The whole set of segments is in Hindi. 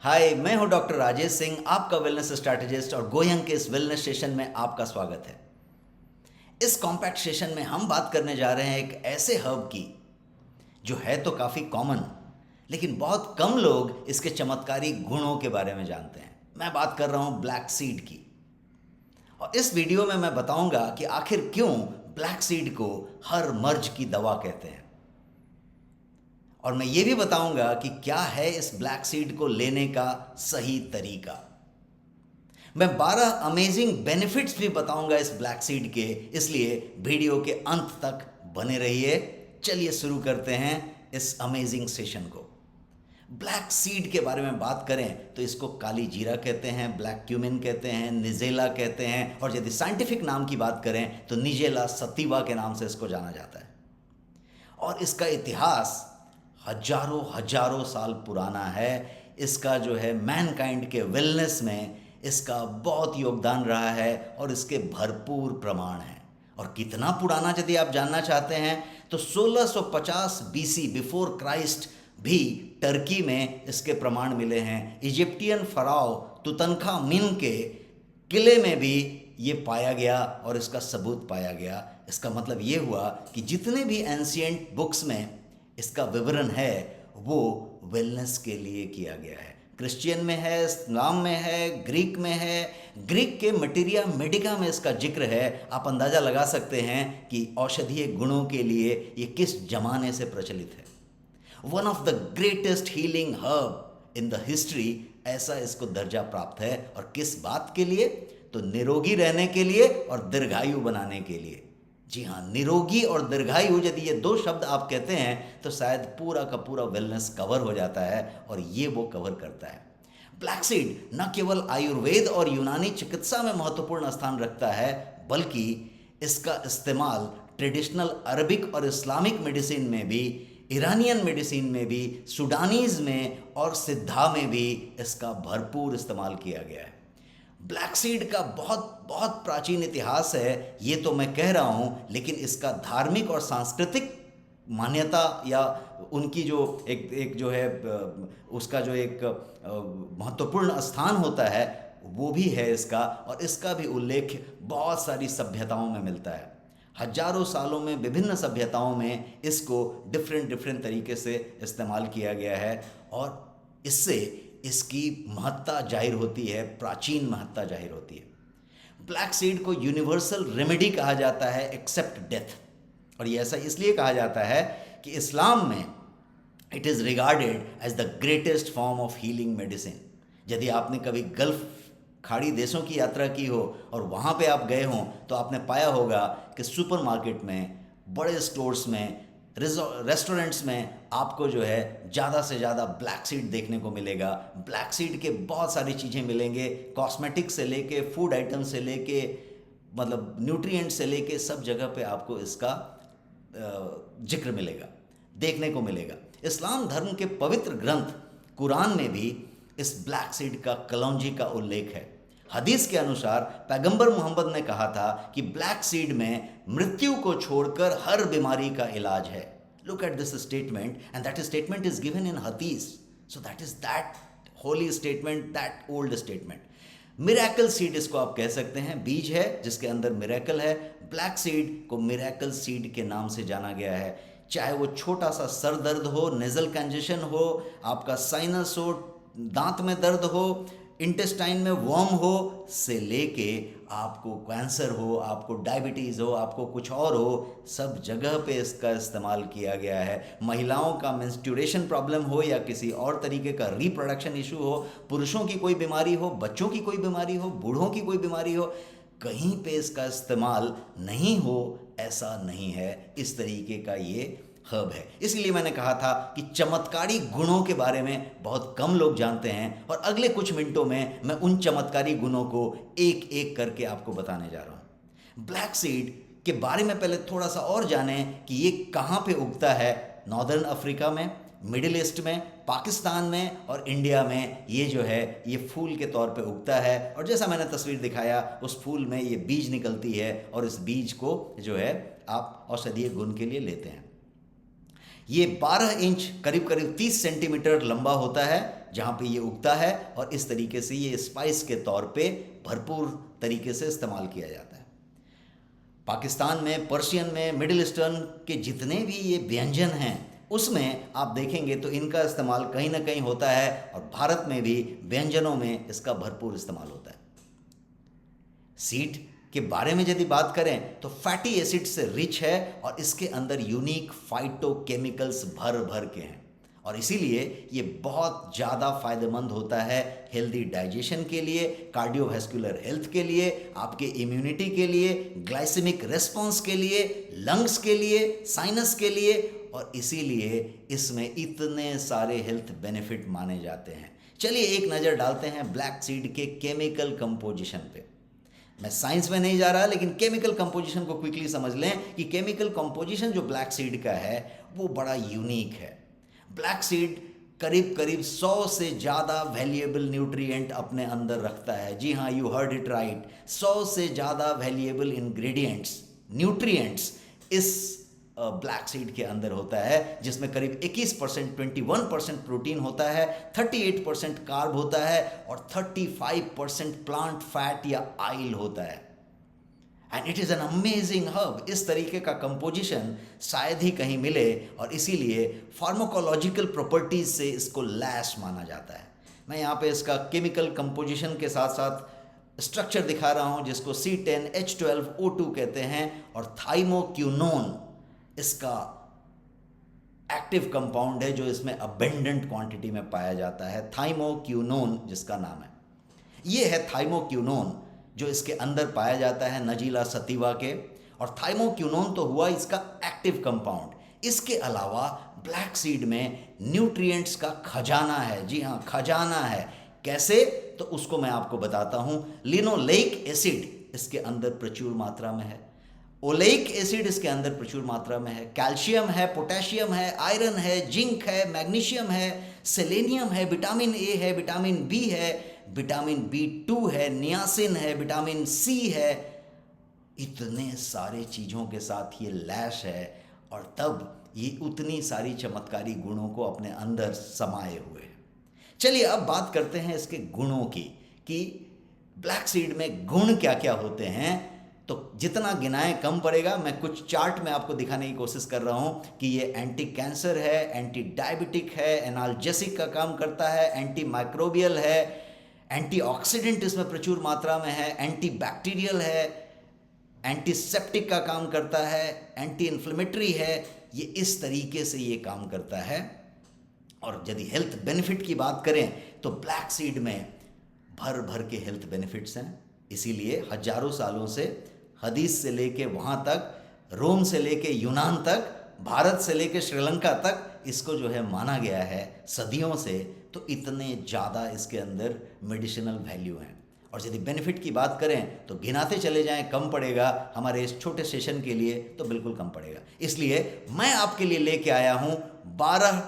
हाय, मैं हूं डॉक्टर राजेश सिंह, आपका वेलनेस स्ट्रैटेजिस्ट, और गोयंग के इस वेलनेस सेशन में आपका स्वागत है। इस कॉम्पैक्ट सेशन में हम बात करने जा रहे हैं एक ऐसे हर्ब की जो है तो काफ़ी कॉमन, लेकिन बहुत कम लोग इसके चमत्कारी गुणों के बारे में जानते हैं। मैं बात कर रहा हूं ब्लैक सीड की। और इस वीडियो में मैं बताऊंगा कि आखिर क्यों ब्लैक सीड को हर मर्ज की दवा कहते हैं। और मैं ये भी बताऊंगा कि क्या है इस ब्लैक सीड को लेने का सही तरीका। मैं 12 अमेजिंग बेनिफिट्स भी बताऊंगा इस ब्लैक सीड के, इसलिए वीडियो के अंत तक बने रहिए। चलिए शुरू करते हैं इस अमेजिंग सेशन को। ब्लैक सीड के बारे में बात करें तो इसको काली जीरा कहते हैं, ब्लैक क्यूमिन कहते हैं, निजेला कहते हैं, और यदि साइंटिफिक नाम की बात करें तो निजेला सतीवा के नाम से इसको जाना जाता है। और इसका इतिहास हजारों हजारों साल पुराना है। इसका जो है मैनकाइंड के वेलनेस में इसका बहुत योगदान रहा है और इसके भरपूर प्रमाण हैं। और कितना पुराना यदि आप जानना चाहते हैं तो 1650 बीसी बिफोर क्राइस्ट भी टर्की में इसके प्रमाण मिले हैं। इजिप्टियन फराओ तुतनखामुन के किले में भी ये पाया गया और इसका सबूत पाया गया। इसका मतलब ये हुआ कि जितने भी एंशिएंट बुक्स में इसका विवरण है वो वेलनेस के लिए किया गया है। क्रिश्चियन में है, इस्लाम में है, ग्रीक में है। ग्रीक के मटीरिया मेडिका में इसका जिक्र है। आप अंदाज़ा लगा सकते हैं कि औषधीय गुणों के लिए ये किस जमाने से प्रचलित है। One of the greatest healing herb in the history, ऐसा इसको दर्जा प्राप्त है। और किस बात के लिए? तो निरोगी रहने के लिए और दीर्घायु बनाने के लिए। जी हाँ, निरोगी और दीर्घायु, यदि ये दो शब्द आप कहते हैं तो शायद पूरा का पूरा वेलनेस कवर हो जाता है, और ये वो कवर करता है। ब्लैक सीड न केवल आयुर्वेद और यूनानी चिकित्सा में महत्वपूर्ण स्थान रखता है, बल्कि इसका इस्तेमाल ट्रेडिशनल अरबिक और इस्लामिक मेडिसिन में भी, ईरानियन मेडिसिन में भी, सूडानीज में और सिद्धा में भी इसका भरपूर इस्तेमाल किया गया है। ब्लैक सीड का बहुत बहुत प्राचीन इतिहास है, ये तो मैं कह रहा हूँ, लेकिन इसका धार्मिक और सांस्कृतिक मान्यता या उनकी जो एक जो है उसका जो एक महत्वपूर्ण स्थान होता है वो भी है इसका। और इसका भी उल्लेख बहुत सारी सभ्यताओं में मिलता है। हजारों सालों में विभिन्न सभ्यताओं में इसको डिफरेंट तरीके से इस्तेमाल किया गया है, और इससे इसकी महत्ता जाहिर होती है, प्राचीन महत्ता जाहिर होती है। ब्लैक सीड को यूनिवर्सल रेमेडी कहा जाता है एक्सेप्ट डेथ। और ये ऐसा इसलिए कहा जाता है कि इस्लाम में it is regarded as the greatest form of healing medicine. यदि आपने कभी गल्फ खाड़ी देशों की यात्रा की हो और वहाँ पे आप गए हों तो आपने पाया होगा कि सुपरमार्केट में, बड़े स्टोर्स में, रेस्टोरेंट्स में आपको जो है ज़्यादा से ज़्यादा ब्लैक सीड देखने को मिलेगा। ब्लैक सीड के बहुत सारी चीज़ें मिलेंगे, कॉस्मेटिक से लेके, फूड आइटम से लेके, मतलब न्यूट्रिएंट से लेके, सब जगह पे आपको इसका जिक्र मिलेगा, देखने को मिलेगा। इस्लाम धर्म के पवित्र ग्रंथ कुरान में भी इस ब्लैक सीड का कलौंजी का उल्लेख है। हदीस के अनुसार पैगंबर मोहम्मद ने कहा था कि ब्लैक सीड में मृत्यु को छोड़कर हर बीमारी का इलाज है। Look at this statement, and that statement is given in हदीस। So that is that holy statement, that old statement. Miracle seed इसको आप कह सकते हैं, बीज है जिसके अंदर मिरेकल है। ब्लैक सीड को मिरेकल सीड के नाम से जाना गया है। चाहे वो छोटा सा सर दर्द हो, नेजल कंजेशन हो, आपका साइनस हो, दांत में दर्द हो, इंटेस्टाइन में वर्म हो, से लेके आपको कैंसर हो, आपको डायबिटीज़ हो, आपको कुछ और हो, सब जगह पे इसका इस्तेमाल किया गया है। महिलाओं का मेंस्ट्रुएशन प्रॉब्लम हो या किसी और तरीके का रिप्रोडक्शन इशू हो, पुरुषों की कोई बीमारी हो, बच्चों की कोई बीमारी हो, बूढ़ों की कोई बीमारी हो, कहीं पे इसका इस्तेमाल नहीं हो ऐसा नहीं है। इस तरीके का ये हर्ब है। इसीलिए मैंने कहा था कि चमत्कारी गुणों के बारे में बहुत कम लोग जानते हैं, और अगले कुछ मिनटों में मैं उन चमत्कारी गुणों को एक एक करके आपको बताने जा रहा हूँ। ब्लैक सीड के बारे में पहले थोड़ा सा और जानें कि ये कहाँ पे उगता है। नॉर्दर्न अफ्रीका में, मिडिल ईस्ट में, पाकिस्तान में और इंडिया में ये जो है ये फूल के तौर पे उगता है। और जैसा मैंने तस्वीर दिखाया, उस फूल में ये बीज निकलती है और इस बीज को जो है आप औषधीय गुण के लिए लेते हैं। ये 12 इंच करीब करीब 30 सेंटीमीटर लंबा होता है, जहाँ पे ये उगता है और इस तरीके से ये स्पाइस के तौर पे भरपूर तरीके से इस्तेमाल किया जाता है। पाकिस्तान में, पर्शियन में, मिडिल ईस्टर्न के जितने भी ये व्यंजन हैं उसमें आप देखेंगे तो इनका इस्तेमाल कहीं ना कहीं होता है, और भारत में भी व्यंजनों में इसका भरपूर इस्तेमाल होता है। सीड के बारे में यदि बात करें तो फैटी एसिड से रिच है और इसके अंदर यूनिक फाइटोकेमिकल्स भर भर के हैं, और इसीलिए ये बहुत ज़्यादा फायदेमंद होता है हेल्दी डाइजेशन के लिए, कार्डियोवैस्कुलर हेल्थ के लिए, आपके इम्यूनिटी के लिए, ग्लाइसेमिक रेस्पॉन्स के लिए, लंग्स के लिए, साइनस के लिए, और इसीलिए इसमें इतने सारे हेल्थ बेनिफिट माने जाते हैं। चलिए एक नज़र डालते हैं ब्लैक सीड के केमिकल कंपोजिशन पे। मैं साइंस में नहीं जा रहा, लेकिन केमिकल कंपोजिशन को क्विकली समझ लें कि केमिकल कंपोजिशन जो ब्लैक सीड का है वो बड़ा यूनिक है। ब्लैक सीड करीब करीब 100 से ज़्यादा वैल्यूएबल न्यूट्रिएंट अपने अंदर रखता है। जी हाँ, यू हर्ड इट राइट, 100 से ज़्यादा वैल्यूएबल इंग्रेडिएंट्स, न्यूट्रिएंट्स इस ब्लैक सीड के अंदर होता है, जिसमें करीब 21%, 21% प्रोटीन होता है, 38% कार्ब होता है और 35% प्लांट फैट या ऑयल होता है। And it is an amazing herb. इस तरीके का कंपोजिशन शायद ही कहीं मिले, और इसीलिए फार्माकोलॉजिकल प्रॉपर्टीज से इसको लैस माना जाता है। मैं यहाँ पे इसका केमिकल कंपोजिशन के साथ साथ स्ट्रक्चर दिखा रहा हूँ, जिसको C10H12O2 कहते हैं, और थाइमोक्यूनोन इसका एक्टिव कंपाउंड है जो इसमें अबेंडेंट क्वांटिटी में पाया जाता है। थाइमोक्यूनोन जिसका नाम है, ये है थाइमोक्यूनोन जो इसके अंदर पाया जाता है नजीला सतीवा के। और थाइमोक्यूनोन तो हुआ इसका एक्टिव कंपाउंड। इसके अलावा ब्लैक सीड में न्यूट्रिएंट्स का खजाना है। जी हाँ, खजाना है। कैसे? तो उसको मैं आपको बताता हूँ। लिनोलेइक एसिड इसके अंदर प्रचुर मात्रा में है, ओलेइक एसिड इसके अंदर प्रचुर मात्रा में है, कैल्शियम है, पोटेशियम है, आयरन है, जिंक है, मैग्नीशियम है, सेलेनियम है, विटामिन ए है, विटामिन बी है, विटामिन B2 है, नियासिन है, विटामिन C है। इतने सारे चीज़ों के साथ ये लैश है, और तब ये उतनी सारी चमत्कारी गुणों को अपने अंदर समाये हुए है। चलिए अब बात करते हैं इसके गुणों की, कि ब्लैक सीड में गुण क्या क्या होते हैं। तो जितना गिनाएं कम पड़ेगा। मैं कुछ चार्ट में आपको दिखाने की कोशिश कर रहा हूं कि ये एंटी कैंसर है, एंटी डायबिटिक है, एनाल्जेसिक का काम करता है, एंटी माइक्रोबियल है, एंटीऑक्सीडेंट इसमें प्रचुर मात्रा में है, एंटी बैक्टीरियल है, एंटीसेप्टिक का काम करता है, एंटी इन्फ्लेमेटरी है। ये इस तरीके से ये काम करता है। और यदि हेल्थ बेनिफिट की बात करें तो ब्लैक सीड में भर भर के हेल्थ बेनिफिट्स हैं। इसीलिए हजारों सालों से, हदीस से लेके वहाँ तक, रोम से लेके यूनान तक, भारत से लेके श्रीलंका तक इसको जो है माना गया है सदियों से। तो इतने ज़्यादा इसके अंदर मेडिसिनल वैल्यू हैं। और यदि बेनिफिट की बात करें तो गिनाते चले जाएं, कम पड़ेगा। हमारे इस छोटे सेशन के लिए तो बिल्कुल कम पड़ेगा। इसलिए मैं आपके लिए लेके आया हूँ 12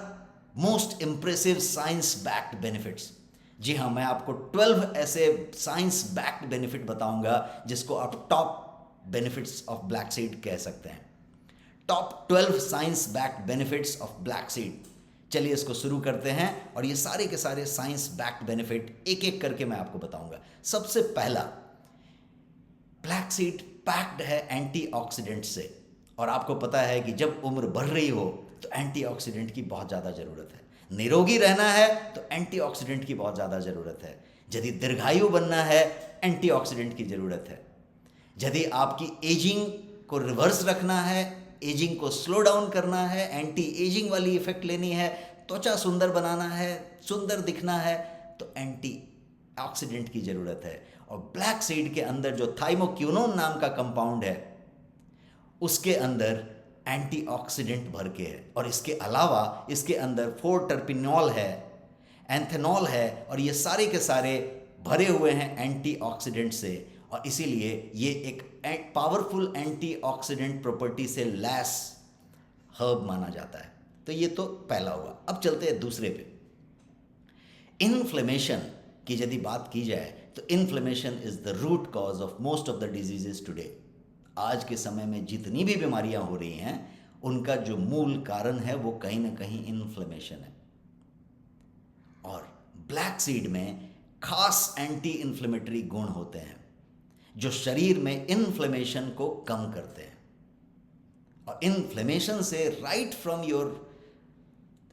most impressive science backed benefits. जी हाँ, मैं आपको 12 ऐसे साइंस बैक्ड बेनिफिट बताऊंगा जिसको आप top benefits of black seed कह सकते हैं। Top 12 science backed benefits of black seed. चलिए इसको शुरू करते हैं, और ये सारे के सारे साइंस बैक्ड बेनिफिट एक एक करके मैं आपको बताऊंगा। सबसे पहला, ब्लैक सीड पैक्ड है एंटीऑक्सीडेंट से। और आपको पता है कि जब उम्र बढ़ रही हो तो एंटीऑक्सीडेंट की बहुत ज़्यादा ज़रूरत है। निरोगी रहना है तो एंटीऑक्सीडेंट की बहुत ज़्यादा ज़रूरत है। यदि दीर्घायु बनना है, एंटीऑक्सीडेंट की ज़रूरत है। यदि आपकी एजिंग को रिवर्स रखना है, एजिंग को स्लो डाउन करना है, एंटी एजिंग वाली इफेक्ट लेनी है, त्वचा सुंदर बनाना है, सुंदर दिखना है, तो एंटी ऑक्सीडेंट की ज़रूरत है। और ब्लैक सीड के अंदर जो थाइमोक्यूनोन नाम का कंपाउंड है, उसके अंदर एंटीऑक्सीडेंट भर के है। और इसके अलावा इसके अंदर 4 टर्पिनॉल है, एंथेनॉल है, और ये सारे के सारे भरे हुए हैं एंटीऑक्सीडेंट से। और इसीलिए ये एक पावरफुल एंटीऑक्सीडेंट प्रॉपर्टी से लैस हर्ब माना जाता है। तो ये तो पहला हुआ। अब चलते हैं दूसरे पे। इन्फ्लेमेशन की यदि बात की जाए तो inflammation is the root cause of most of the diseases today. आज के समय में जितनी भी बीमारियां हो रही हैं, उनका जो मूल कारण है वो कहीं ना कहीं इन्फ्लेमेशन है। और ब्लैक सीड में खास एंटी इन्फ्लेमेटरी गुण होते हैं जो शरीर में इन्फ्लेमेशन को कम करते हैं। और इन्फ्लेमेशन से right from your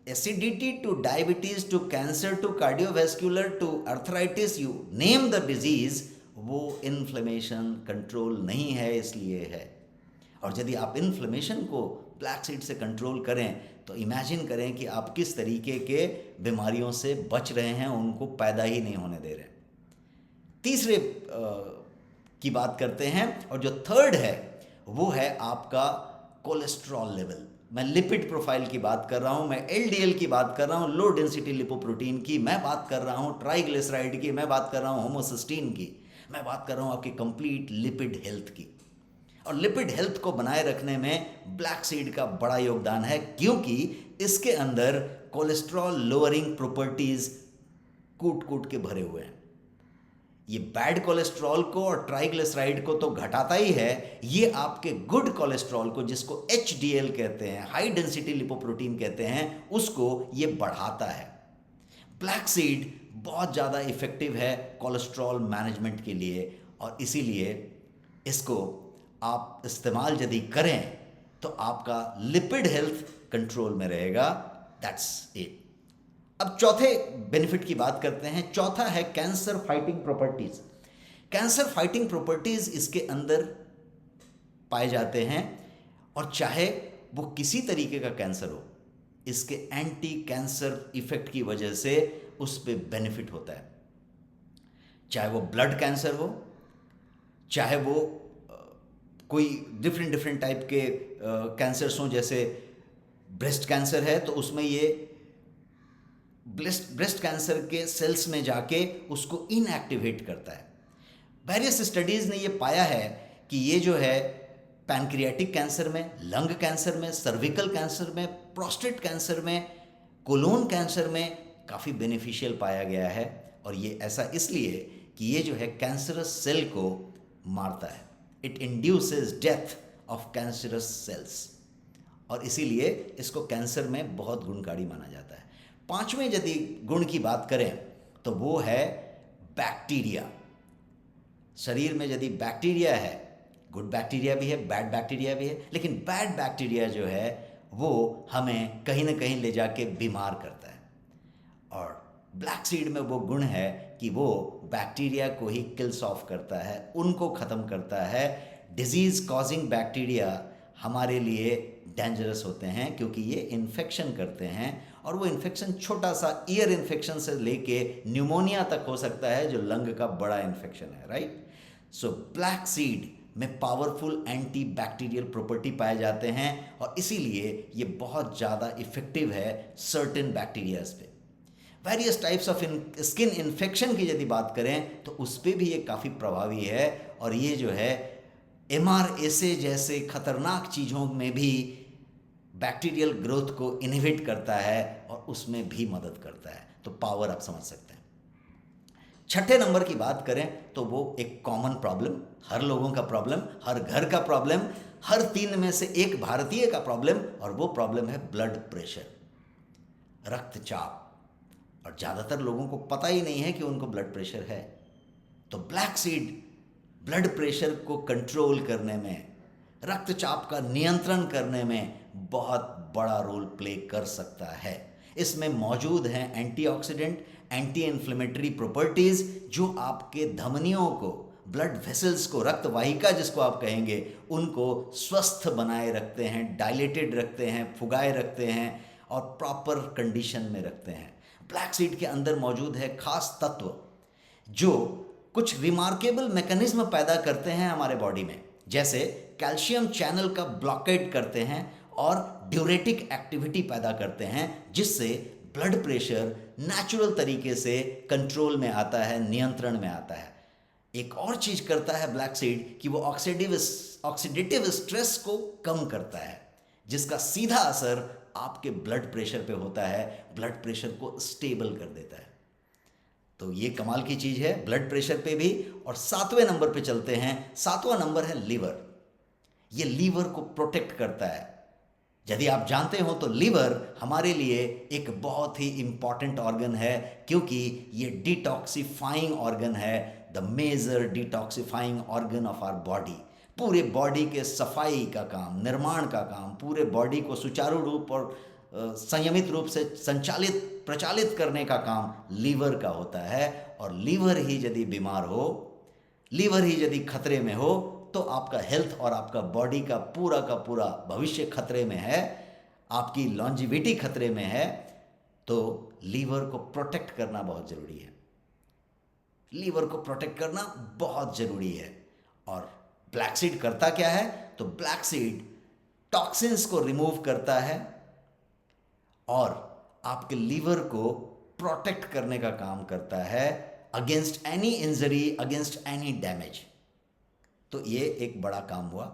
acidity to diabetes to cancer to cardiovascular to arthritis, you name the disease, वो इन्फ्लेमेशन कंट्रोल नहीं है, इसलिए है। और यदि आप इन्फ्लेमेशन को ब्लैक सीड से कंट्रोल करें तो इमेजिन करें कि आप किस तरीके के बीमारियों से बच रहे हैं, उनको पैदा ही नहीं होने दे रहे। तीसरे की बात करते हैं, और जो थर्ड है वो है आपका कोलेस्ट्रॉल लेवल। मैं लिपिड प्रोफाइल की बात कर रहा हूँ, मैं एलडीएल की बात कर रहा हूँ, लो डेंसिटी लिपोप्रोटीन की, मैं बात कर रहा हूँ ट्राइग्लिसराइड की, मैं बात कर रहा हूँ होमोसिस्टीन की, मैं बात कर रहा हूँ आपकी कंप्लीट लिपिड हेल्थ की। और लिपिड हेल्थ को बनाए रखने में ब्लैक सीड का बड़ा योगदान है, क्योंकि इसके अंदर कोलेस्ट्रॉल लोअरिंग प्रॉपर्टीज कूट कूट के भरे हुए हैं। ये बैड कोलेस्ट्रॉल को और ट्राइग्लिसराइड को तो घटाता ही है, ये आपके गुड कोलेस्ट्रॉल को, जिसको एचडीएल कहते हैं, हाई डेंसिटी लिपोप्रोटीन कहते हैं, उसको ये बढ़ाता है। ब्लैक सीड बहुत ज़्यादा इफेक्टिव है कोलेस्ट्रॉल मैनेजमेंट के लिए, और इसीलिए इसको आप इस्तेमाल यदि करें तो आपका लिपिड हेल्थ कंट्रोल में रहेगा। That's it. अब चौथे बेनिफिट की बात करते हैं। चौथा है cancer fighting properties. Cancer fighting properties इसके अंदर पाए जाते हैं, और चाहे वो किसी तरीके का कैंसर हो, इसके एंटी कैंसर इफेक्ट की वजह से उस पर बेनिफिट होता है। चाहे वो ब्लड कैंसर हो, चाहे वो कोई डिफरेंट टाइप के कैंसर्स हों, जैसे ब्रेस्ट कैंसर है तो उसमें ये ब्रेस्ट कैंसर के सेल्स में जाके उसको इनएक्टिवेट करता है। वेरियस स्टडीज़ ने ये पाया है कि ये जो है पैनक्रियाटिक कैंसर में, लंग कैंसर में, सर्विकल कैंसर में, प्रोस्टेट कैंसर में, कोलोन कैंसर में काफ़ी बेनिफिशियल पाया गया है। और ये ऐसा इसलिए कि ये जो है कैंसरस सेल को मारता है। It induces death of cancerous cells, और इसीलिए इसको कैंसर में बहुत गुणकारी माना जाता है। पांचवें यदि गुण की बात करें तो वो है बैक्टीरिया। शरीर में यदि बैक्टीरिया है, गुड बैक्टीरिया भी है, बैड बैक्टीरिया भी है, लेकिन बैड बैक्टीरिया जो है वो हमें कहीं ना कहीं ले जाके बीमार करता है। और ब्लैक सीड में वो गुण है कि वो बैक्टीरिया को ही किल्स ऑफ करता है, उनको ख़त्म करता है। डिजीज़ कॉजिंग बैक्टीरिया हमारे लिए डेंजरस होते हैं, क्योंकि ये इन्फेक्शन करते हैं, और वो इन्फेक्शन छोटा सा ईयर इन्फेक्शन से लेके न्यूमोनिया तक हो सकता है, जो लंग का बड़ा इन्फेक्शन है, राइट। सो ब्लैक सीड में पावरफुल एंटी बैक्टीरियल प्रॉपर्टी पाए जाते हैं, और इसीलिए ये बहुत ज़्यादा इफेक्टिव है सर्टेन बैक्टीरियाज पे। Various types of skin infection की यदि बात करें तो उस पर भी ये काफ़ी प्रभावी है, और ये जो है MRSA जैसे खतरनाक चीज़ों में भी बैक्टीरियल ग्रोथ को इनहिबिट करता है और उसमें भी मदद करता है। तो पावर आप समझ सकते हैं। छठे नंबर की बात करें तो वो एक कॉमन प्रॉब्लम, हर लोगों का प्रॉब्लम, हर घर का प्रॉब्लम, हर 3 में से एक भारतीय का प्रॉब्लम, और वो प्रॉब्लम है ब्लड प्रेशर, रक्तचाप। और ज़्यादातर लोगों को पता ही नहीं है कि उनको ब्लड प्रेशर है। तो ब्लैक सीड ब्लड प्रेशर को कंट्रोल करने में, रक्तचाप का नियंत्रण करने में बहुत बड़ा रोल प्ले कर सकता है। इसमें मौजूद हैं एंटीऑक्सीडेंट, एंटी इन्फ्लेमेटरी प्रॉपर्टीज़, जो आपके धमनियों को, ब्लड वेसल्स को, रक्त वाहिका जिसको आप कहेंगे, उनको स्वस्थ बनाए रखते हैं, डायलेटेड रखते हैं, फुगाए रखते हैं और प्रॉपर कंडीशन में रखते हैं। ब्लैक सीड के अंदर मौजूद है खास तत्व जो कुछ रिमार्केबल मैकेनिज्म पैदा करते हैं हमारे बॉडी में, जैसे कैल्शियम चैनल का ब्लॉकेट करते हैं और ड्यूरेटिक एक्टिविटी पैदा करते हैं, जिससे ब्लड प्रेशर नेचुरल तरीके से कंट्रोल में आता है, नियंत्रण में आता है। एक और चीज़ करता है ब्लैक सीड कि वो ऑक्सीडेटिव स्ट्रेस को कम करता है, जिसका सीधा असर आपके ब्लड प्रेशर पे होता है, ब्लड प्रेशर को स्टेबल कर देता है। तो ये कमाल की चीज़ है ब्लड प्रेशर पे भी। और 7वें नंबर पे चलते हैं। 7वां नंबर है लीवर। ये लीवर को प्रोटेक्ट करता है। यदि आप जानते हो तो लीवर हमारे लिए एक बहुत ही इम्पॉर्टेंट ऑर्गन है, क्योंकि ये डिटॉक्सिफाइंग ऑर्गन है, the major detoxifying organ of our body. पूरे बॉडी के सफाई का काम, निर्माण का काम, पूरे बॉडी को सुचारू रूप और संयमित रूप से संचालित प्रचालित करने का काम लीवर का होता है। और लीवर ही यदि बीमार हो, लीवर ही यदि खतरे में हो, तो आपका हेल्थ और आपका बॉडी का पूरा भविष्य खतरे में है, आपकी लॉन्जिविटी खतरे में है। तो लीवर को प्रोटेक्ट करना बहुत ज़रूरी है, लीवर को प्रोटेक्ट करना बहुत ज़रूरी है। और ब्लैक सीड करता क्या है? तो ब्लैक सीड टॉक्सिन्स को रिमूव करता है और आपके लीवर को प्रोटेक्ट करने का काम करता है against any injury, against any damage. तो ये एक बड़ा काम हुआ।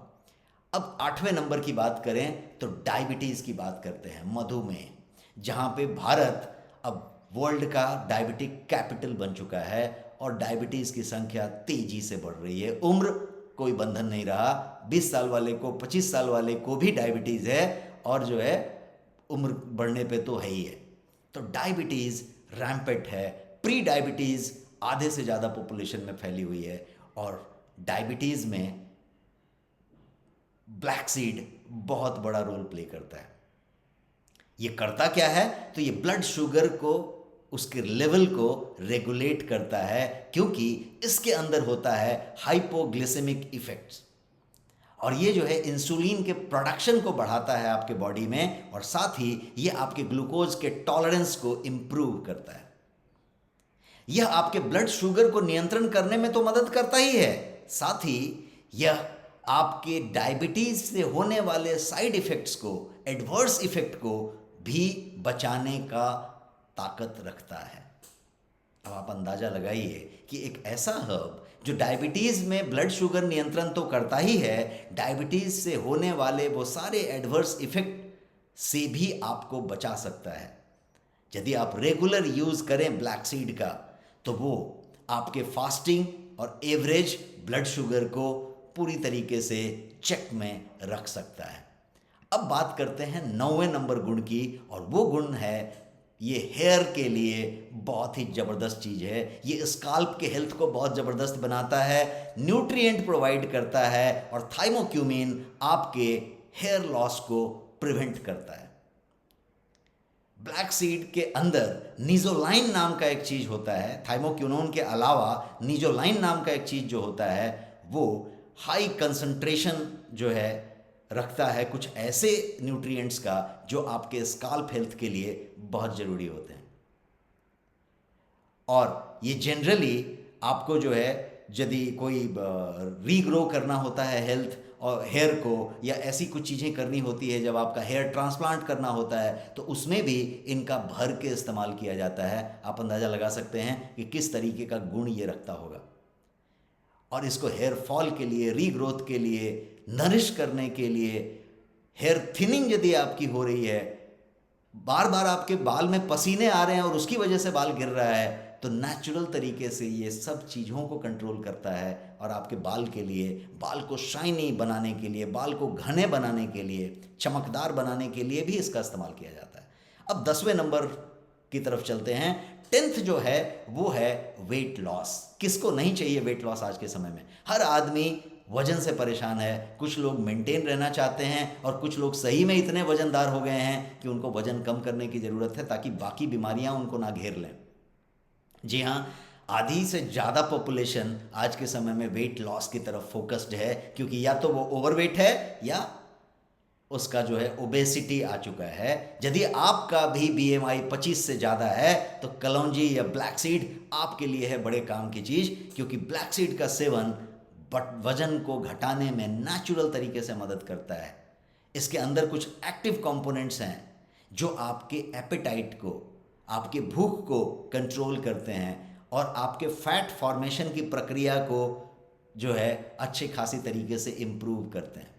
अब 8वें नंबर की बात करें तो डायबिटीज़ की बात करते हैं, मधुमेह, जहाँ पे भारत अब वर्ल्ड का डायबिटिक कैपिटल बन चुका है और डायबिटीज़ की संख्या तेज़ी से बढ़ रही है। उम्र कोई बंधन नहीं रहा, 20 साल वाले को, 25 साल वाले को भी डायबिटीज़ है, और जो है उम्र बढ़ने पे तो है ही है। तो डायबिटीज़ रैम्पेट है, प्री डायबिटीज़ आधे से ज़्यादा पॉपुलेशन में फैली हुई है। और डायबिटीज़ में ब्लैक सीड बहुत बड़ा रोल प्ले करता है। ये करता क्या है? तो ये ब्लड शुगर को, उसके लेवल को रेगुलेट करता है, क्योंकि इसके अंदर होता है हाइपोग्लिसेमिक इफेक्ट्स, और ये जो है इंसुलिन के प्रोडक्शन को बढ़ाता है आपके बॉडी में, और साथ ही ये आपके ग्लूकोज के टॉलरेंस को इम्प्रूव करता है। यह आपके ब्लड शुगर को नियंत्रण करने में तो मदद करता ही है, साथ ही यह आपके डायबिटीज से होने वाले साइड इफेक्ट्स को, एडवर्स इफेक्ट को भी बचाने का ताकत रखता है। अब आप अंदाजा लगाइए कि एक ऐसा हर्ब जो डायबिटीज़ में ब्लड शुगर नियंत्रण तो करता ही है, डायबिटीज़ से होने वाले वो सारे एडवर्स इफेक्ट से भी आपको बचा सकता है। यदि आप रेगुलर यूज़ करें ब्लैक सीड का, तो वो आपके फास्टिंग और एवरेज ब्लड शुगर को पूरी तरीके से चेक में रख सकता है। अब बात करते हैं 9वें नंबर गुण की, और वो गुण है, ये हेयर के लिए बहुत ही ज़बरदस्त चीज़ है। ये स्काल्प के हेल्थ को बहुत ज़बरदस्त बनाता है, न्यूट्रिएंट प्रोवाइड करता है, और थाइमोक्यूमिन आपके हेयर लॉस को प्रिवेंट करता है। ब्लैक सीड के अंदर निजोलाइन नाम का एक चीज़ होता है, थाइमोक्यूनोन के अलावा निजोलाइन नाम का एक चीज़ जो होता है, वो हाई कंसंट्रेशन जो है रखता है कुछ ऐसे न्यूट्रिएंट्स का जो आपके स्काल्प हेल्थ के लिए बहुत ज़रूरी होते हैं। और ये जनरली आपको जो है, यदि कोई रीग्रो करना होता है हेल्थ और हेयर को, या ऐसी कुछ चीज़ें करनी होती है, जब आपका हेयर ट्रांसप्लांट करना होता है, तो उसमें भी इनका भर के इस्तेमाल किया जाता है। आप अंदाज़ा लगा सकते हैं कि किस तरीके का गुण ये रखता होगा। और इसको हेयर फॉल के लिए, रीग्रोथ के लिए, नरिश करने के लिए, हेयर थिनिंग यदि आपकी हो रही है, बार बार आपके बाल में पसीने आ रहे हैं और उसकी वजह से बाल गिर रहा है, तो नेचुरल तरीके से ये सब चीज़ों को कंट्रोल करता है, और आपके बाल के लिए, बाल को शाइनी बनाने के लिए, बाल को घने बनाने के लिए, चमकदार बनाने के लिए भी इसका इस्तेमाल किया जाता है। अब 10वें नंबर की तरफ चलते हैं। 10th जो है वो है वेट लॉस। किसको नहीं चाहिए वेट लॉस आज के समय में? हर आदमी वजन से परेशान है। कुछ लोग मेंटेन रहना चाहते हैं, और कुछ लोग सही में इतने वजनदार हो गए हैं कि उनको वजन कम करने की ज़रूरत है, ताकि बाकी बीमारियां उनको ना घेर लें। जी हाँ, आधी से ज़्यादा पॉपुलेशन आज के समय में वेट लॉस की तरफ फोकस्ड है, क्योंकि या तो वो ओवरवेट है या उसका जो है ओबेसिटी आ चुका है। यदि आपका भी BMI 25 से ज़्यादा है, तो कलौंजी या ब्लैक सीड आपके लिए है बड़े काम की चीज़, क्योंकि ब्लैक सीड का सेवन वजन को घटाने में नेचुरल तरीके से मदद करता है। इसके अंदर कुछ एक्टिव कंपोनेंट्स हैं जो आपके एपेटाइट को, आपके भूख को कंट्रोल करते हैं, और आपके फैट फॉर्मेशन की प्रक्रिया को जो है अच्छे खासी तरीके से इम्प्रूव करते हैं।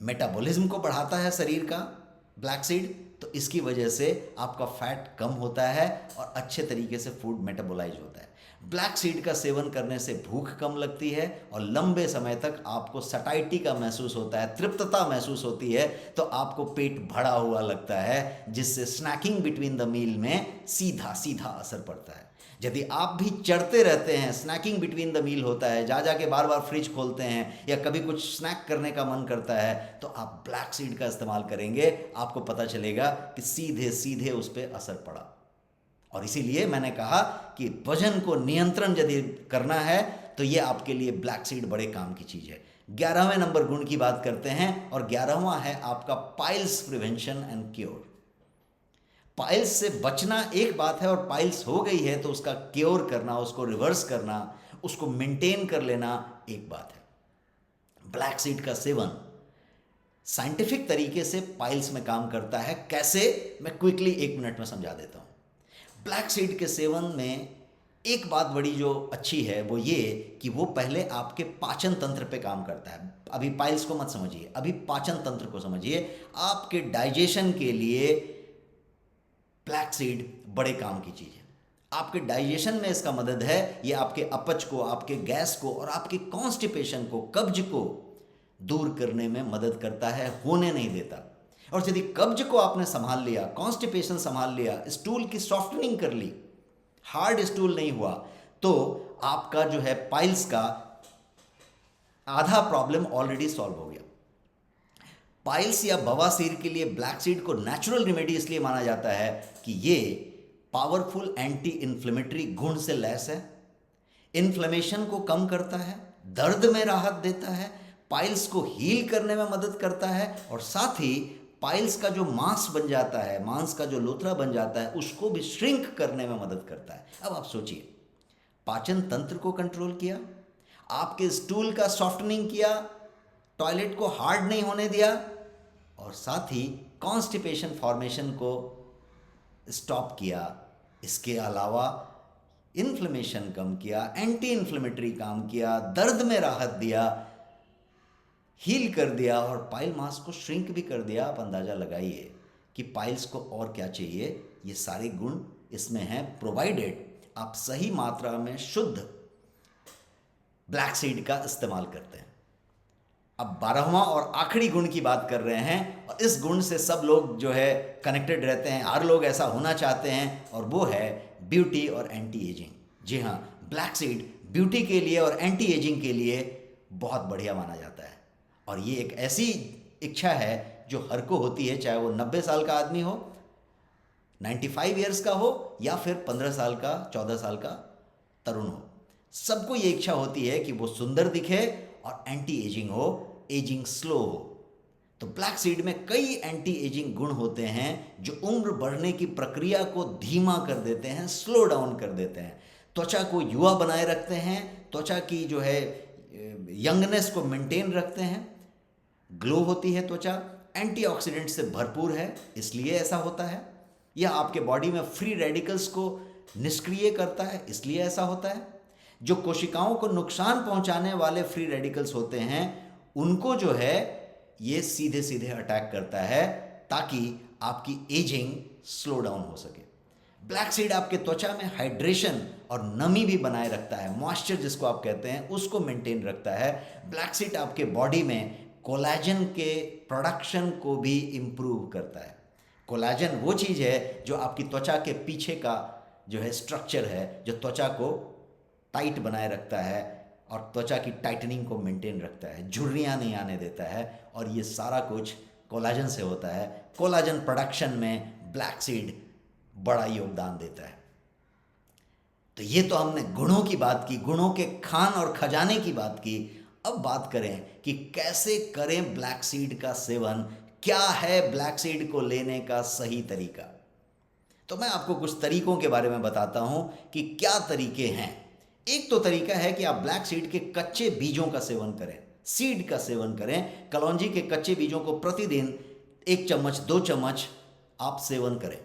मेटाबॉलिज्म को बढ़ाता है शरीर का, ब्लैक सीड, तो इसकी वजह से आपका फैट कम होता है और अच्छे तरीके से फूड मेटाबोलाइज होता है। ब्लैक सीड का सेवन करने से भूख कम लगती है और लंबे समय तक आपको सटाइटी का महसूस होता है, तृप्तता महसूस होती है, तो आपको पेट भरा हुआ लगता है, जिससे स्नैकिंग बिटवीन द मील में सीधा सीधा असर पड़ता है। यदि आप भी चढ़ते रहते हैं, स्नैकिंग बिटवीन द मील होता है, जा जाके बार बार फ्रिज खोलते हैं या कभी कुछ स्नैक करने का मन करता है, तो आप ब्लैक सीड का इस्तेमाल करेंगे, आपको पता चलेगा कि सीधे सीधे उस पर असर पड़ा। और इसीलिए मैंने कहा कि वजन को नियंत्रण यदि करना है तो ये आपके लिए ब्लैक सीड बड़े काम की चीज़ है। 11वें नंबर गुण की बात करते हैं और 11वां है आपका piles prevention and cure. Piles से बचना एक बात है और पाइल्स हो गई है तो उसका क्योर करना, उसको रिवर्स करना, उसको मेंटेन कर लेना एक बात है। ब्लैक सीड का सेवन साइंटिफिक तरीके से पाइल्स में काम करता है। कैसे, मैं क्विकली 1 मिनट में समझा देता हूं। ब्लैक सीड के सेवन में एक बात बड़ी जो अच्छी है वो ये कि वो पहले आपके पाचन तंत्र पे काम करता है। अभी पाइल्स को मत समझिए, अभी पाचन तंत्र को समझिए। आपके डाइजेशन के लिए ब्लैक सीड बड़े काम की चीज़ है। आपके डाइजेशन में इसका मदद है। ये आपके अपच को, आपके गैस को और आपके कॉन्स्टिपेशन को, कब्ज को दूर करने में मदद करता है, होने नहीं देता। और यदि कब्ज को आपने संभाल लिया, कॉन्स्टिपेशन संभाल लिया, स्टूल की सॉफ्टनिंग कर ली, हार्ड स्टूल नहीं हुआ, तो आपका जो है पाइल्स का आधा प्रॉब्लम ऑलरेडी सॉल्व हो गया। पाइल्स या बवासीर के लिए ब्लैक सीड को नेचुरल रेमेडी इसलिए माना जाता है कि ये पावरफुल एंटी इन्फ्लेमेटरी गुण से लैस है, इन्फ्लेमेशन को कम करता है, दर्द में राहत देता है, पाइल्स को हील करने में मदद करता है और साथ ही पाइल्स का जो मांस बन जाता है, मांस का जो लोथड़ा बन जाता है, उसको भी श्रिंक करने में मदद करता है। अब आप सोचिए, पाचन तंत्र को कंट्रोल किया, आपके स्टूल का सॉफ्टनिंग किया, टॉयलेट को हार्ड नहीं होने दिया और साथ ही कॉन्स्टिपेशन फॉर्मेशन को स्टॉप किया। इसके अलावा इन्फ्लेमेशन कम किया, एंटी इन्फ्लेमेटरी काम किया, दर्द में राहत दिया, हील कर दिया और पाइल मास को श्रिंक भी कर दिया। आप अंदाज़ा लगाइए कि पाइल्स को और क्या चाहिए। ये सारे गुण इसमें हैं, प्रोवाइडेड आप सही मात्रा में शुद्ध ब्लैक सीड का इस्तेमाल करते हैं। अब 12वां और आखिरी गुण की बात कर रहे हैं और इस गुण से सब लोग जो है कनेक्टेड रहते हैं, हर लोग ऐसा होना चाहते हैं, और वो है ब्यूटी और एंटी एजिंग। जी हाँ, ब्लैक सीड ब्यूटी के लिए और एंटी एजिंग के लिए बहुत बढ़िया माना जाता है। और ये एक ऐसी इच्छा है जो हर को होती है, चाहे वो 90 साल का आदमी हो, 95 ईयर्स का हो या फिर 15 साल का, 14 साल का तरुण हो। सबको ये इच्छा होती है कि वो सुंदर दिखे और एंटी एजिंग हो, एजिंग स्लो हो। तो ब्लैक सीड में कई एंटी एजिंग गुण होते हैं जो उम्र बढ़ने की प्रक्रिया को धीमा कर देते हैं, स्लो डाउन कर देते हैं, त्वचा को युवा बनाए रखते हैं, त्वचा की जो है यंगनेस को मेंटेन रखते हैं, ग्लो होती है त्वचा, एंटीऑक्सीडेंट से भरपूर है इसलिए ऐसा होता है। यह आपके बॉडी में फ्री रेडिकल्स को निष्क्रिय करता है इसलिए ऐसा होता है। जो कोशिकाओं को नुकसान पहुंचाने वाले फ्री रेडिकल्स होते हैं उनको जो है ये सीधे सीधे अटैक करता है ताकि आपकी एजिंग स्लो डाउन हो सके। ब्लैक सीड आपके त्वचा में हाइड्रेशन और नमी भी बनाए रखता है, मॉइस्चर जिसको आप कहते हैं उसको मेंटेन रखता है। ब्लैक सीड आपके बॉडी में कोलाजन के प्रोडक्शन को भी इम्प्रूव करता है। कोलाजन वो चीज़ है जो आपकी त्वचा के पीछे का जो है स्ट्रक्चर है, जो त्वचा को टाइट बनाए रखता है और त्वचा की टाइटनिंग को मेंटेन रखता है, झुर्रियाँ नहीं आने देता है, और ये सारा कुछ कोलाजन से होता है। कोलाजन प्रोडक्शन में ब्लैक सीड बड़ा योगदान देता है। तो ये तो हमने गुणों की बात की, गुणों के खान और खजाने की बात की। अब बात करें कि कैसे करें ब्लैक सीड का सेवन, क्या है ब्लैक सीड को लेने का सही तरीका। तो मैं आपको कुछ तरीकों के बारे में बताता हूं कि क्या तरीके हैं। एक तो तरीका है कि आप ब्लैक सीड के कच्चे बीजों का सेवन करें, सीड का सेवन करें। कलौंजी के कच्चे बीजों को प्रतिदिन 1 चम्मच 2 चम्मच आप सेवन करें।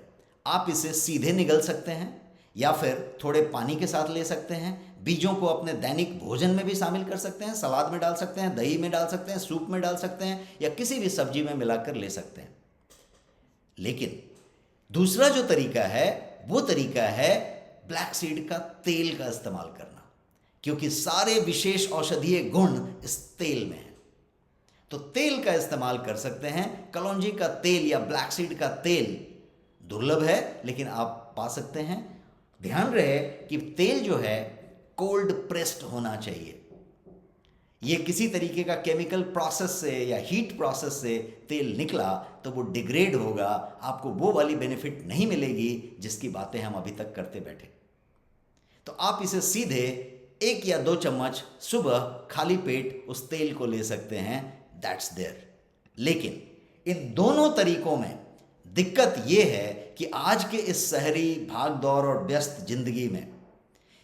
आप इसे सीधे निगल सकते हैं या फिर थोड़े पानी के साथ ले सकते हैं। बीजों को अपने दैनिक भोजन में भी शामिल कर सकते हैं, सलाद में डाल सकते हैं, दही में डाल सकते हैं, सूप में डाल सकते हैं या किसी भी सब्जी में मिलाकर ले सकते हैं। लेकिन दूसरा जो तरीका है वो तरीका है ब्लैक सीड का तेल का इस्तेमाल करना, क्योंकि सारे विशेष औषधीय गुण इस तेल में हैं। तो तेल का इस्तेमाल कर सकते हैं। कलौंजी का तेल या ब्लैक सीड का तेल दुर्लभ है, लेकिन आप पा सकते हैं। ध्यान रहे कि तेल जो है कोल्ड प्रेस्ड होना चाहिए। ये किसी तरीके का केमिकल प्रोसेस से या हीट प्रोसेस से तेल निकला तो वो डिग्रेड होगा, आपको वो वाली बेनिफिट नहीं मिलेगी जिसकी बातें हम अभी तक करते बैठे। तो आप इसे सीधे 1 या 2 चम्मच सुबह खाली पेट उस तेल को ले सकते हैं, दैट्स देयर। लेकिन इन दोनों तरीकों में दिक्कत ये है कि आज के इस शहरी भागदौड़ और व्यस्त जिंदगी में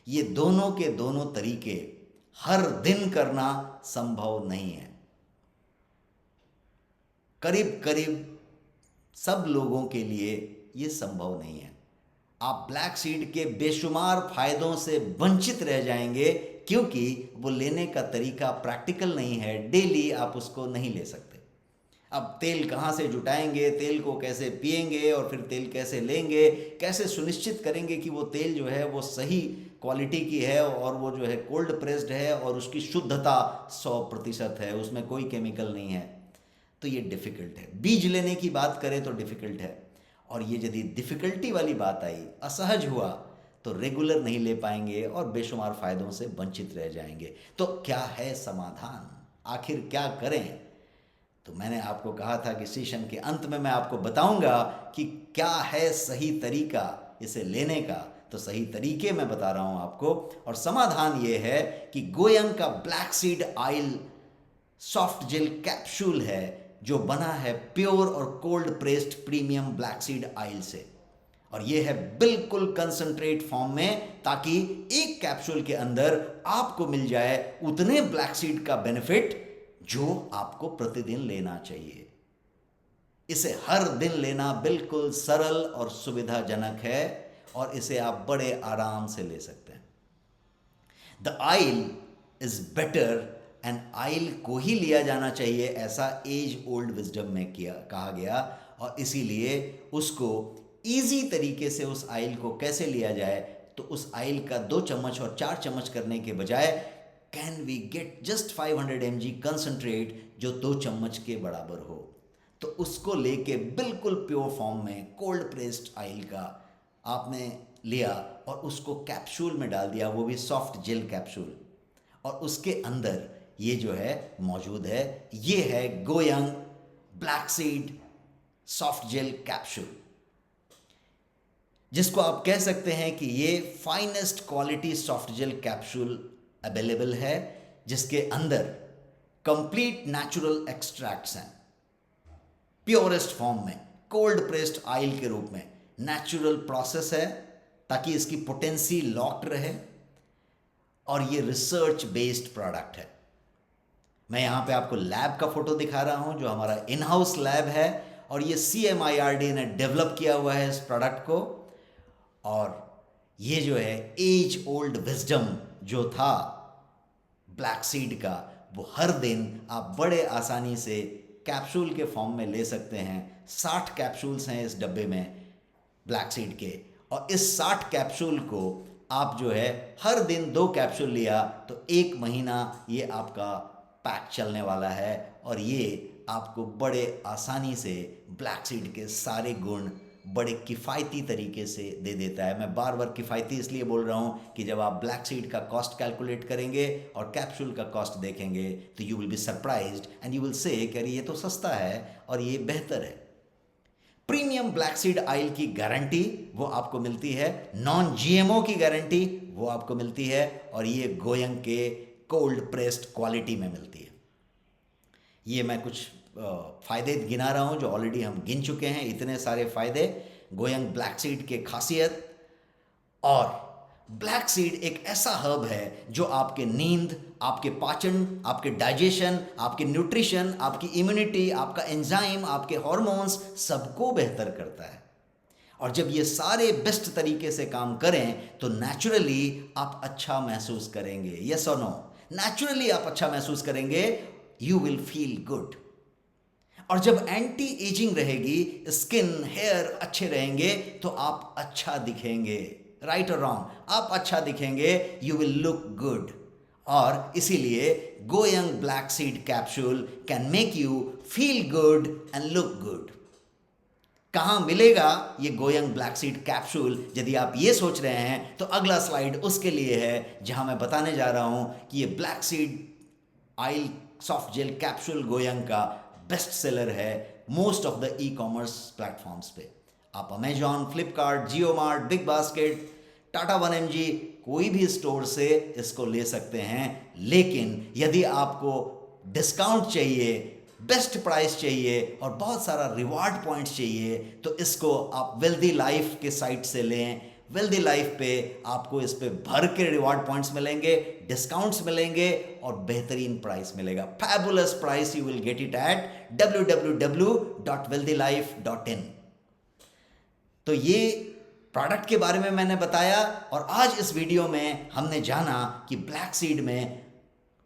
ये दोनों के दोनों तरीके हर दिन करना संभव नहीं है। करीब करीब सब लोगों के लिए ये संभव नहीं है। आप ब्लैक सीड के बेशुमार फायदों से वंचित रह जाएंगे, क्योंकि वो लेने का तरीका प्रैक्टिकल नहीं है। डेली आप उसको नहीं ले सकते। अब तेल कहाँ से जुटाएंगे, तेल को कैसे पिएंगे और फिर तेल कैसे लेंगे, कैसे सुनिश्चित करेंगे कि वो तेल जो है वो सही क्वालिटी की है और वो जो है कोल्ड प्रेस्ड है और उसकी शुद्धता 100% है, उसमें कोई केमिकल नहीं है, तो ये डिफ़िकल्ट है। बीज लेने की बात करें तो डिफ़िकल्ट है, और ये यदि डिफ़िकल्टी वाली बात आई, असहज हुआ, तो रेगुलर नहीं ले पाएंगे और बेशुमार फ़ायदों से वंचित रह जाएंगे। तो क्या है समाधान, आखिर क्या करें? तो मैंने आपको कहा था कि सेशन के अंत में मैं आपको बताऊंगा कि क्या है सही तरीका इसे लेने का। तो सही तरीके मैं बता रहा हूं आपको, और समाधान ये है कि गोयंग का black seed oil soft gel capsule है, जो बना है प्योर और cold pressed premium black seed oil से, और ये है बिल्कुल कंसंट्रेट फॉर्म में, ताकि एक कैप्सूल के अंदर आपको मिल जाए उतने ब्लैक सीड का बेनिफिट जो आपको प्रतिदिन लेना चाहिए। इसे हर दिन लेना बिल्कुल सरल और सुविधाजनक है, और इसे आप बड़े आराम से ले सकते हैं। The oil is better, and oil को ही लिया जाना चाहिए, ऐसा एज ओल्ड विजडम में कहा गया, और इसीलिए उसको इजी तरीके से उस ऑयल को कैसे लिया जाए, तो उस ऑयल का 2 चम्मच और 4 चम्मच करने के बजाय can we get just 500 mg concentrate जो 2 चम्मच के बराबर हो, तो उसको लेके बिल्कुल प्योर फॉर्म में कोल्ड प्रेस्ड ऑयल का आपने लिया और उसको कैप्सूल में डाल दिया, वो भी सॉफ्ट जेल कैप्सूल, और उसके अंदर ये जो है मौजूद है, ये है go young black seed soft gel capsule, जिसको आप कह सकते हैं कि ये finest quality soft gel capsule available है, जिसके अंदर कंप्लीट नेचुरल एक्सट्रैक्ट्स हैं, प्योरेस्ट फॉर्म में, कोल्ड प्रेस्ड ऑयल के रूप में, नेचुरल प्रोसेस है ताकि इसकी पोटेंसी लॉक्ड रहे, और ये रिसर्च बेस्ड प्रोडक्ट है। मैं यहाँ पे आपको लैब का फोटो दिखा रहा हूँ, जो हमारा इन हाउस लैब है, और ये CMIRD ने डेवलप किया हुआ है इस प्रोडक्ट को, और ये जो है एज ओल्ड विजडम जो था ब्लैक सीड का, वो हर दिन आप बड़े आसानी से कैप्सूल के फॉर्म में ले सकते हैं। 60 कैप्सूल्स हैं इस डब्बे में ब्लैक सीड के, और इस 60 कैप्सूल को आप जो है हर दिन 2 कैप्सूल लिया तो 1 महीना ये आपका पैक चलने वाला है, और ये आपको बड़े आसानी से ब्लैक सीड के सारे गुण बड़े किफ़ायती तरीके से दे देता है। मैं बार बार किफ़ायती इसलिए बोल रहा हूँ कि जब आप ब्लैक सीड का कॉस्ट कैलकुलेट करेंगे और कैप्सूल का कॉस्ट देखेंगे तो you will be surprised and you will say कि अरे ये तो सस्ता है और ये बेहतर है। प्रीमियम ब्लैक सीड ऑयल की गारंटी वो आपको मिलती है, नॉन GMO की गारंटी वो आपको मिलती है, और ये गोयंग के कोल्ड प्रेस्ड क्वालिटी में मिलती है। ये मैं कुछ फ़ायदे गिना रहा हूँ जो ऑलरेडी हम गिन चुके हैं, इतने सारे फ़ायदे गोयंग ब्लैक सीड के खासियत। और ब्लैक सीड एक ऐसा हर्ब है जो आपके नींद, आपके पाचन, आपके डाइजेशन, आपके न्यूट्रिशन, आपकी इम्यूनिटी, आपका एंजाइम, आपके हार्मोन्स सबको बेहतर करता है। और जब ये सारे बेस्ट तरीके से काम करें तो नेचुरली आप अच्छा महसूस करेंगे। यस और नो? नेचुरली आप अच्छा महसूस करेंगे, यू विल फील गुड। और जब एंटी एजिंग रहेगी, स्किन हेयर अच्छे रहेंगे, तो आप अच्छा दिखेंगे। राइट और रॉन्ग? आप अच्छा दिखेंगे, यू विल लुक गुड। और इसीलिए go young black seed capsule can make you feel good and look good. कहाँ मिलेगा ये गोयंग ब्लैक सीड कैप्सूल? यदि आप ये सोच रहे हैं तो अगला स्लाइड उसके लिए है, जहां मैं बताने जा रहा हूं कि ये black seed oil soft gel capsule go young का बेस्ट सेलर है most of the e commerce platforms पे। आप Amazon, Flipkart, Jio Mart, Big Basket, Tata 1mg कोई भी स्टोर से इसको ले सकते हैं। लेकिन यदि आपको डिस्काउंट चाहिए, बेस्ट प्राइस चाहिए और बहुत सारा रिवार्ड पॉइंट्स चाहिए, तो इसको आप वेल्दी लाइफ के साइट से लें। वेल्दी लाइफ पे आपको इस पे भर के रिवार्ड पॉइंट्स मिलेंगे, डिस्काउंट्स मिलेंगे और बेहतरीन प्राइस मिलेगा। Fabulous price you will get it at www.wealthylife.in। तो ये प्रोडक्ट के बारे में मैंने बताया, और आज इस वीडियो में हमने जाना कि ब्लैक सीड में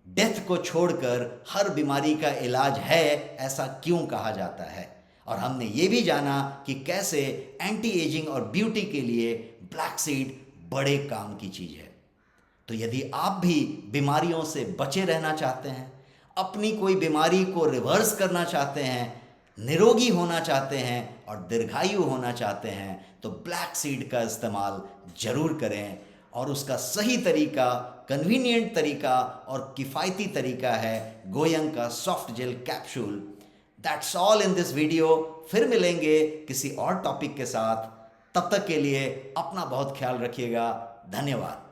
डेथ को छोड़कर हर बीमारी का इलाज है, ऐसा क्यों कहा जाता है। और हमने ये भी जाना कि कैसे एंटी एजिंग और ब्यूटी के लिए ब्लैक सीड बड़े काम की चीज है। तो यदि आप भी बीमारियों से बचे रहना चाहते हैं, अपनी कोई बीमारी को रिवर्स करना चाहते हैं, निरोगी होना चाहते हैं और दीर्घायु होना चाहते हैं, तो ब्लैक सीड का इस्तेमाल जरूर करें। और उसका सही तरीका, कन्वीनियंट तरीका और किफ़ायती तरीका है गोयंग का soft gel capsule. That's all in this video. फिर मिलेंगे किसी और टॉपिक के साथ। तब तक के लिए अपना बहुत ख्याल रखिएगा। धन्यवाद।